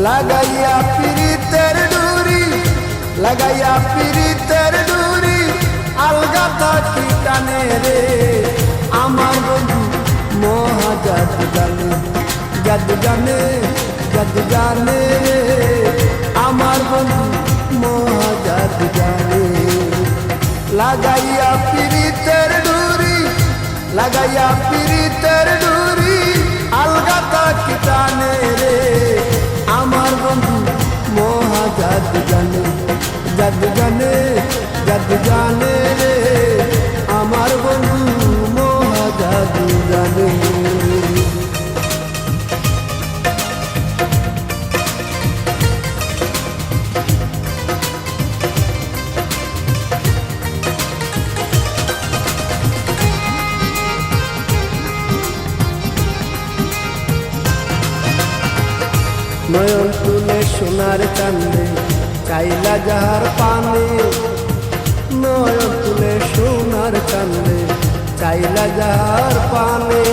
লাগাইয়া পিরিতের ডুরি, লাগাইয়া পিরিতের ডুরি, আলগা থাকি টানে রে আমার বন্ধু মহা জাদু জানে, জাদু জানে, জাদু জানে রে আমার বন্ধু মহা জাদু জানে। লাগাইয়া পিরিতের ডুরি, লাগাইয়া পিরিতের ডুরি, আলগা থাকি টানে রে আমার বন্ধু মহা জাদু জানে, জাদু জানে, জাদু জানে রে আমার বন্ধু মহা জাদু জানে। নয়ন তুলে সোনার চাঁদে চাইলা যাহার পানে, নয়ন তুলে সোনার চাঁদে চাইলা যাহার পানে,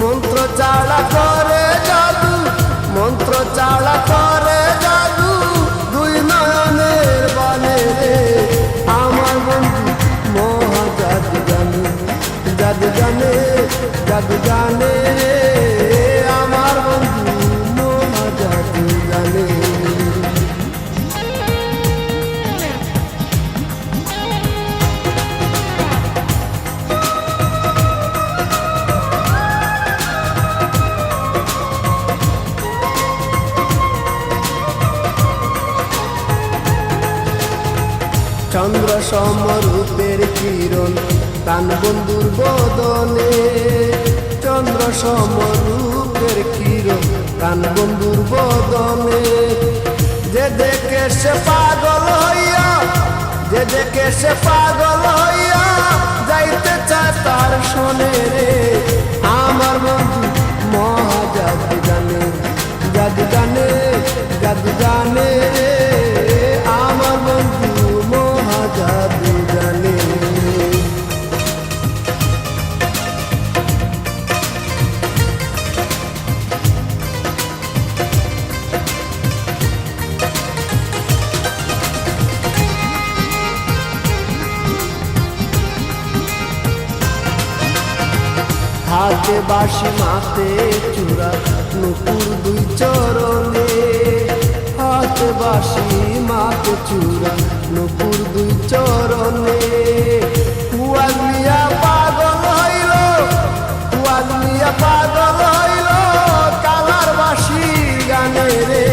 মন্ত্র চালা করে জাদু, মন্ত্র চালা করে জাদু, দুই নয়নের বানে রে আমার বন্ধু মহা জাদু জানে, জাদু জানে, জাদু জানে রে আমার বন্ধু মহা জাদু জানে। চন্দ্র সমরূপের কিরণ প্রাণ বন্ধুর বদনে, চন্দ্র সমরূপের কিরণ প্রাণ বন্ধুর বদনে, যে দেখে সে পাগল হইয়া, যে দেখে সে পাগল হইয়া যাইতে চায় তার শোনে রে আমার বন্ধু মহা জাদু জানে, জাদু জানে, জাদু জানে রে আমার বন্ধু মহা জাদু জানে। হাতে বাঁশি মাতে চূড়া নুপুর দুই চরণে, হাতে বাঁশি মাতে চূড়া নুপুর দুই চরণে, কুয়াল মিয়া পাগল হইল, কুয়াল মিয়া পাগল হইল কালার বাঁশি গানে রে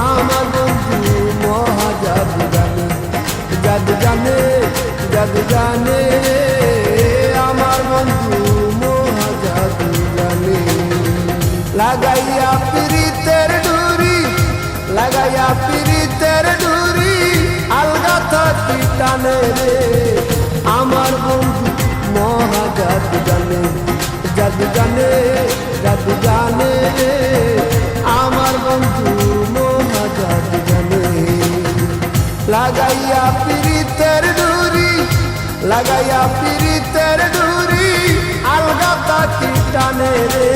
আমার বন্ধু মহা জাদু জানে, জাদু জানে, জাদু জানে রে আমার বন্ধু মহা জাদু জানে। লাগাইয়া পিরিতের ডুরি, লাগাইয়া পিরিতের ডুরি, আলগা থাকি টানে রে আমার বন্ধু মহা জাদু জানে, জাদু জানে, জাদু জানে রে আমার বন্ধু মহা জাদু জানে। লাগাইয়া পিরিতের ডুরি, লাগাইয়া পিরিতের ডুরি, আলগা থাকি টানে রে